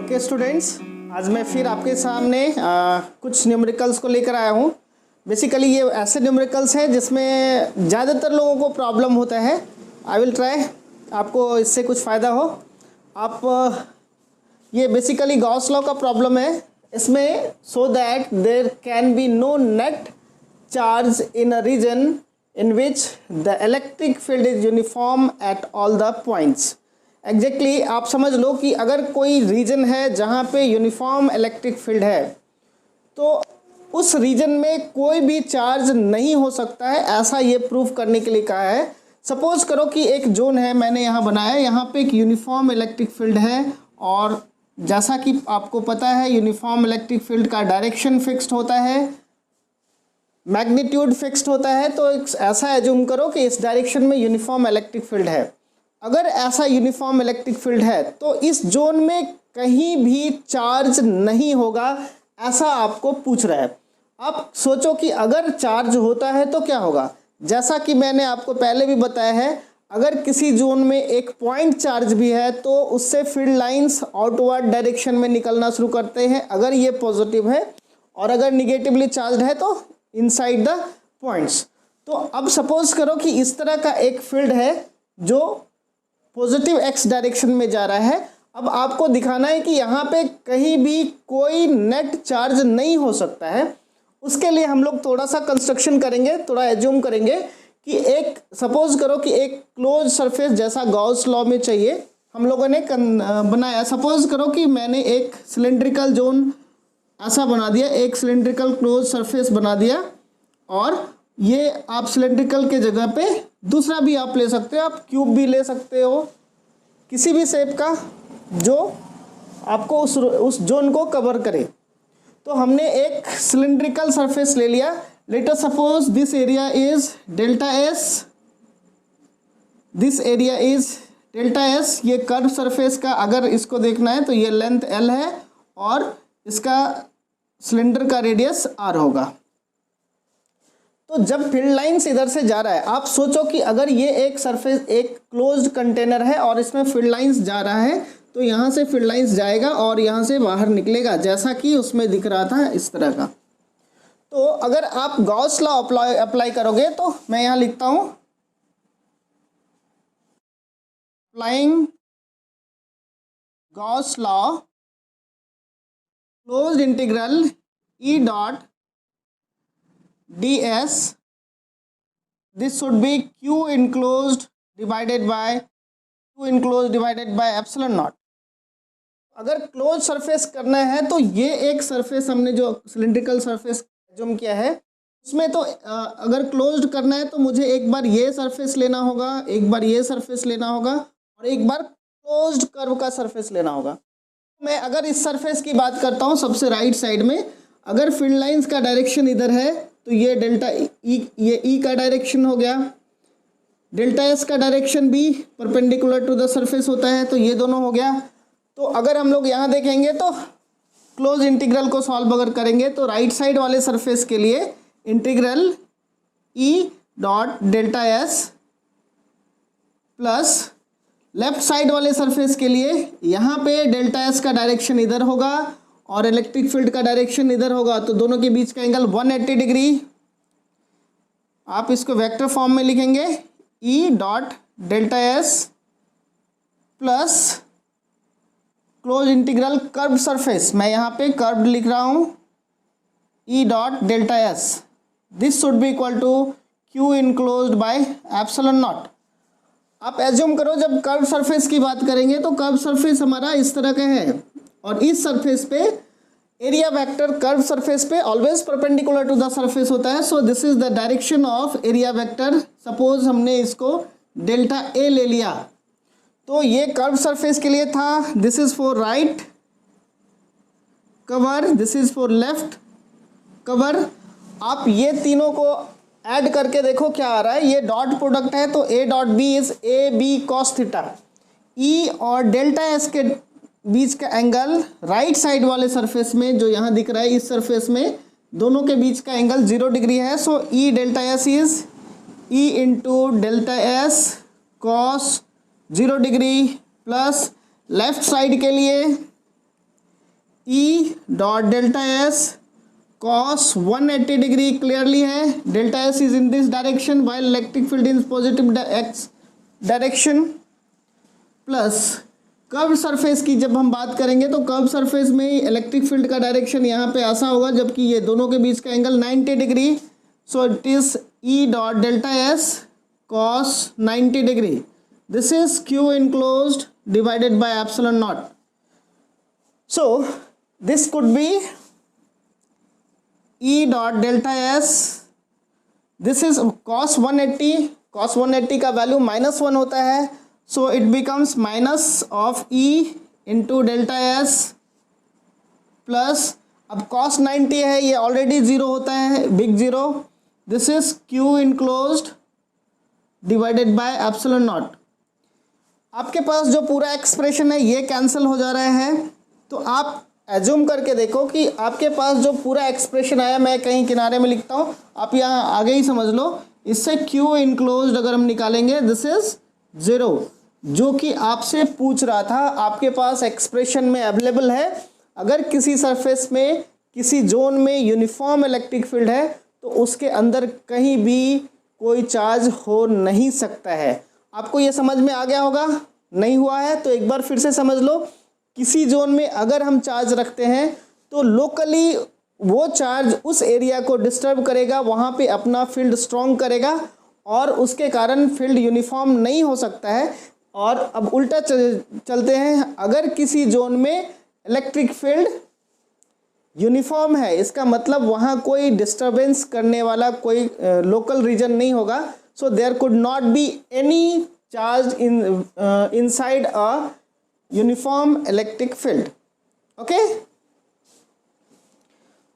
Okay students, आज मैं फिर आपके सामने कुछ न्यूमेरिकल्स को लेकर आया हूँ। बेसिकली ये ऐसे न्यूमेरिकल्स हैं जिसमें ज़्यादातर लोगों को प्रॉब्लम होता है। आई विल ट्राई आपको इससे कुछ फ़ायदा हो। आप ये बेसिकली गॉस लॉ का प्रॉब्लम है इसमें, so that there can be no net charge in a region in which the electric field is uniform at all the points। Exactly आप समझ लो कि अगर कोई रीजन है जहाँ पे यूनिफॉर्म इलेक्ट्रिक फील्ड है तो उस रीजन में कोई भी चार्ज नहीं हो सकता है, ऐसा ये प्रूफ करने के लिए कहा है। सपोज करो कि एक जोन है, मैंने यहाँ बनाया, यहाँ पे एक यूनिफॉर्म इलेक्ट्रिक फील्ड है और जैसा कि आपको पता है यूनिफॉर्म इलेक्ट्रिक फील्ड का डायरेक्शन फिक्स्ड होता है, मैग्नीट्यूड फिक्स्ड होता है। तो ऐसा एज्यूम करो कि इस डायरेक्शन में यूनिफॉर्म इलेक्ट्रिक फील्ड है। अगर ऐसा यूनिफॉर्म इलेक्ट्रिक फील्ड है तो इस जोन में कहीं भी चार्ज नहीं होगा, ऐसा आपको पूछ रहा है। अब सोचो कि अगर चार्ज होता है तो क्या होगा। जैसा कि मैंने आपको पहले भी बताया है, अगर किसी जोन में एक पॉइंट चार्ज भी है तो उससे फील्ड लाइंस आउटवर्ड डायरेक्शन में निकलना शुरू करते हैं अगर ये पॉजिटिव है, और अगर निगेटिवली चार्ज है तो इनसाइड द पॉइंट्स। तो अब सपोज करो कि इस तरह का एक फील्ड है जो पॉजिटिव एक्स डायरेक्शन में जा रहा है। अब आपको दिखाना है कि यहाँ पे कहीं भी कोई नेट चार्ज नहीं हो सकता है। उसके लिए हम लोग थोड़ा सा कंस्ट्रक्शन करेंगे, थोड़ा एज्यूम करेंगे कि एक सपोज करो कि एक क्लोज सरफेस जैसा गॉस लॉ में चाहिए हम लोगों ने बनाया। सपोज करो कि मैंने एक सिलेंड्रिकल जोन ऐसा बना दिया, एक सिलेंड्रिकल क्लोज सरफेस बना दिया, और ये आप सिलेंड्रिकल के जगह पे दूसरा भी आप ले सकते हो, आप क्यूब भी ले सकते हो, किसी भी शेप का जो आपको उस जोन को कवर करे। तो हमने एक सिलेंड्रिकल सरफेस ले लिया। Let us suppose this area is delta S, this area is delta S. ये कर्व सरफेस का अगर इसको देखना है तो ये लेंथ एल है और इसका सिलेंडर का रेडियस आर होगा। तो जब फील्ड लाइंस इधर से जा रहा है, आप सोचो कि अगर ये एक सरफेस एक क्लोज्ड कंटेनर है और इसमें फील्ड लाइंस जा रहा है तो यहाँ से फील्ड लाइंस जाएगा और यहाँ से बाहर निकलेगा, जैसा कि उसमें दिख रहा था इस तरह का। तो अगर आप गॉस लॉ अप्लाई करोगे तो मैं यहाँ लिखता हूँ, applying Gauss law closed integral E dot ds, this should be q enclosed divided by epsilon naught। अगर क्लोज सरफेस करना है तो ये एक सरफेस हमने जो सिलेंड्रिकल सरफेस एज्यूम किया है उसमें तो अगर क्लोज्ड करना है तो मुझे एक बार ये सरफेस लेना होगा, एक बार ये सरफेस लेना होगा और एक बार क्लोज्ड कर्व का सरफेस लेना होगा। मैं अगर इस सरफेस की बात करता हूँ सबसे राइट साइड में, अगर फील्ड लाइंस का डायरेक्शन इधर है तो ये डेल्टा ई, ये ई का डायरेक्शन हो गया, डेल्टा एस का डायरेक्शन भी परपेंडिकुलर टू द सरफेस होता है, तो ये दोनों हो गया। तो अगर हम लोग यहाँ देखेंगे तो क्लोज इंटीग्रल को सॉल्व अगर करेंगे तो राइट साइड वाले सरफेस के लिए इंटीग्रल ई dot delta S plus left side वाले सरफेस के लिए यहाँ पे डेल्टा एस का डायरेक्शन इधर होगा और इलेक्ट्रिक फील्ड का डायरेक्शन इधर होगा, तो दोनों के बीच का एंगल 180 डिग्री। आप इसको वेक्टर फॉर्म में लिखेंगे, E dot delta S plus close integral curve surface, मैं यहाँ पे कर्व लिख रहा हूँ, E dot delta S, this should be equal to Q enclosed by epsilon naught. आप एज्यूम करो जब कर्व सरफेस की बात करेंगे तो कर्व सरफेस हमारा इस तरह का है और इस सरफेस पे एरिया वेक्टर कर्व सरफेस पे always perpendicular to the surface होता है। So this is the direction of area vector. Suppose हमने इसको डेल्टा ए ले लिया तो ये कर्व सरफेस के लिए था, this is for right cover, this is for left cover. आप ये तीनों को ऐड करके देखो क्या आ रहा है, ये डॉट प्रोडक्ट है तो A dot B is A B cos theta. E और डेल्टा एस के बीच का एंगल राइट साइड वाले सरफेस में जो यहाँ दिख रहा है इस सरफेस में दोनों के बीच का एंगल 0 डिग्री है। So E delta S is E into delta S cos 0 degree plus left side के लिए E dot delta S cos 180 degree clearly है, delta S is in this direction while electric field in positive X direction, plus curve surface की जब हम बात करेंगे तो curve surface में इलेक्ट्रिक फील्ड का डायरेक्शन यहाँ पे ऐसा होगा, जबकि ये दोनों के बीच का angle 90 degree, so it is E dot delta S cos 90 degree, this is Q enclosed divided by epsilon not. So this could be E dot delta S. This is cos 180. Cos 180 का value -1 होता है, so it becomes minus of E into delta S plus अब cos 90 है, ये already zero होता है, big zero. This is Q enclosed divided by epsilon not. आपके पास जो पूरा एक्सप्रेशन है ये कैंसिल हो जा रहा है, तो आप एज्यूम करके देखो कि आपके पास जो पूरा एक्सप्रेशन आया, मैं कहीं किनारे में लिखता हूँ, आप यहाँ आगे ही समझ लो. इससे Q इनक्लोज्ड अगर हम निकालेंगे दिस इज 0, जो कि आपसे पूछ रहा था, आपके पास एक्सप्रेशन में अवेलेबल है. अगर किसी सरफेस में किसी जोन में यूनिफॉर्म इलेक्ट्रिक फील्ड है तो उसके अंदर कहीं भी कोई चार्ज हो नहीं सकता है. आपको ये समझ में आ गया होगा, नहीं हुआ है तो एक बार फिर से समझ लो. किसी जोन में अगर हम चार्ज रखते हैं तो लोकली वो चार्ज उस एरिया को डिस्टर्ब करेगा, वहाँ पे अपना फील्ड स्ट्रॉन्ग करेगा और उसके कारण फील्ड यूनिफॉर्म नहीं हो सकता है. और अब उल्टा चलते हैं, अगर किसी जोन में इलेक्ट्रिक फील्ड यूनिफॉर्म है, इसका मतलब वहाँ कोई डिस्टर्बेंस करने वाला कोई लोकल रीजन नहीं होगा. So there could not be any charge inside a uniform electric field. Okay,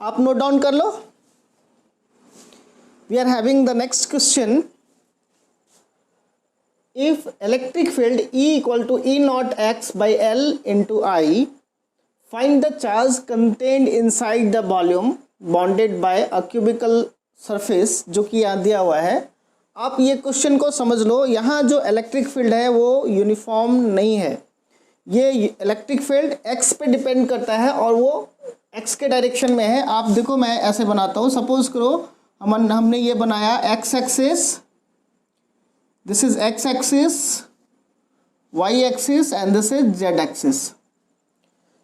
आप नोट डाउन कर लो. We are having the next question. If electric field E equal to E naught x by L into I, find the charge contained inside the volume bonded by a cubical surface, जो कि यहाँ दिया हुआ है. आप ये question को समझ लो, यहाँ जो इलेक्ट्रिक फील्ड है वो यूनिफॉर्म नहीं है. ये इलेक्ट्रिक फील्ड x पे डिपेंड करता है और वो x के डायरेक्शन में है. आप देखो, मैं ऐसे बनाता हूँ. सपोज करो हमने ये बनाया x axis, this is x axis, y axis and this is z axis.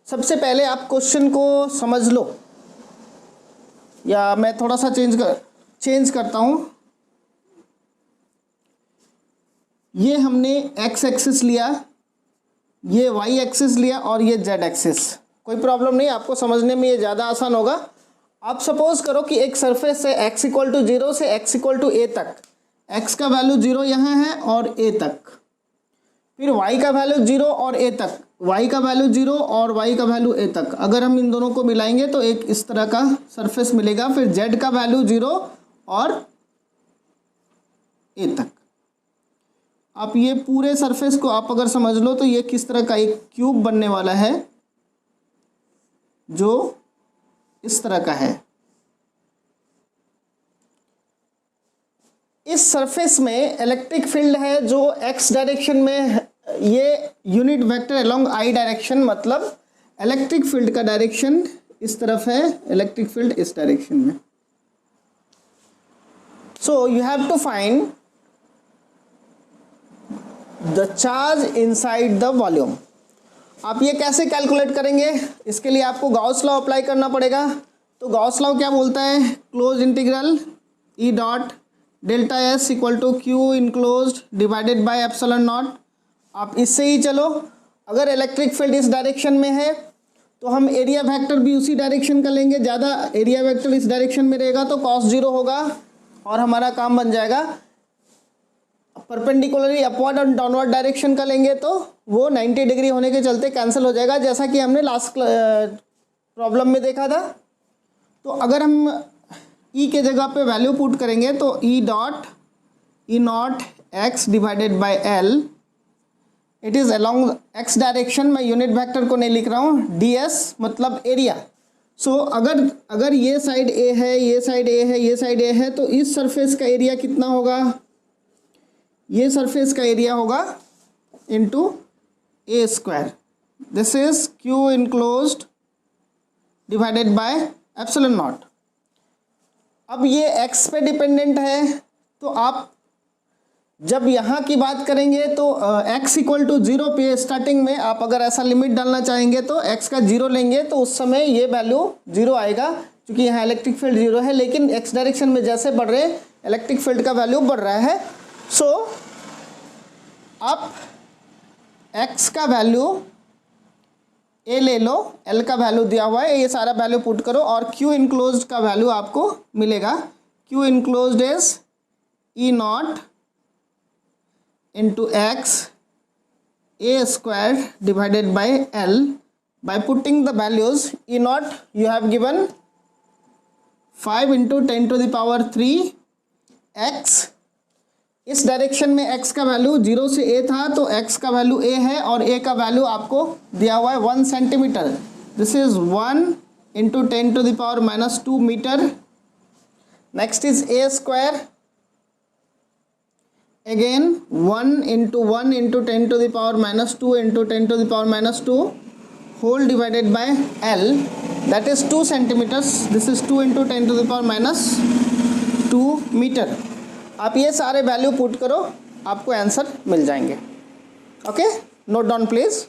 सबसे पहले आप क्वेश्चन को समझ लो, या मैं थोड़ा सा चेंज करता हूँ. ये हमने x एक्सिस लिया, ये y एक्सिस लिया और ये z एक्सिस. कोई प्रॉब्लम नहीं, आपको समझने में ये ज़्यादा आसान होगा. आप सपोज करो कि एक सरफेस है x इक्वल टू 0 से x इक्वल टू a तक, x का वैल्यू 0 यहाँ है और a तक, फिर y का वैल्यू 0 और a तक, y का वैल्यू 0 और y का वैल्यू a तक. अगर हम इन दोनों को मिलाएंगे तो एक इस तरह का सरफेस मिलेगा. फिर z का वैल्यू 0 और a तक. आप ये पूरे सरफेस को आप अगर समझ लो तो ये किस तरह का एक क्यूब बनने वाला है जो इस तरह का है. इस सरफेस में इलेक्ट्रिक फील्ड है जो x डायरेक्शन में, ये unit vector along i direction, मतलब इलेक्ट्रिक फील्ड का डायरेक्शन इस तरफ है, इलेक्ट्रिक फील्ड इस डायरेक्शन में. So you have to find the charge inside the volume. आप ये कैसे कैलकुलेट करेंगे? इसके लिए आपको गॉस लॉ अप्लाई करना पड़ेगा. तो गॉस लॉ क्या बोलता है? Close integral E dot delta S equal to Q enclosed divided by epsilon naught. आप इससे ही चलो. अगर इलेक्ट्रिक फील्ड इस डायरेक्शन में है तो हम एरिया वेक्टर भी उसी डायरेक्शन का लेंगे. ज़्यादा एरिया वेक्टर इस डायरेक्शन में रहेगा तो cos 0 होगा और हमारा काम बन जाएगा. परपेंडिकुलरली अपवर्ड और डाउनवर्ड डायरेक्शन का लेंगे तो वो 90 डिग्री होने के चलते कैंसिल हो जाएगा, जैसा कि हमने लास्ट प्रॉब्लम में देखा था. तो अगर हम E के जगह पे वैल्यू पुट करेंगे तो E dot E naught x divided by L, it is along x direction. मैं यूनिट वेक्टर को नहीं लिख रहा हूँ, ds मतलब एरिया. सो अगर ये साइड A है, ये साइड A है, ये साइड A है, तो इस सरफेस का एरिया कितना होगा? ये सरफेस का एरिया होगा into A square. This is Q enclosed divided by epsilon not. अब ये x पे डिपेंडेंट है, तो आप जब यहाँ की बात करेंगे तो x इक्वल टू 0 पे स्टार्टिंग में आप अगर ऐसा लिमिट डालना चाहेंगे तो x का 0 लेंगे तो उस समय ये वैल्यू 0 आएगा, क्योंकि यहाँ इलेक्ट्रिक फील्ड 0 है। लेकिन x डायरेक्शन में जैसे बढ़ रहे हैं इलेक्ट्रिक फील्ड का वैल्यू बढ़ रहा है। सो आप x का वैल्यू a ले लो, l का वैल्यू दिया हुआ है, ये सारा वैल्यू पुट करो और q इनक्लोज्ड का वैल्यू आपको मिलेगा। q enclosed is E not into x a square divided by l. By putting the values, E naught you have given 5 into 10 to the power 3 x। इस direction में x का value 0 से a था, तो x का value a है और a का वैल्यू आपको दिया हुआ है 1 centimetre. This is 1 into 10 to the power minus 2 metre. Next is a square, again 1 into 10 to the power minus 2 into 10 to the power minus 2 whole divided by L, that is 2 centimeters. This is 2 into 10 to the power minus 2 metre. आप ये सारे value put करो, आपको answer मिल जाएंगे। Okay, note down please.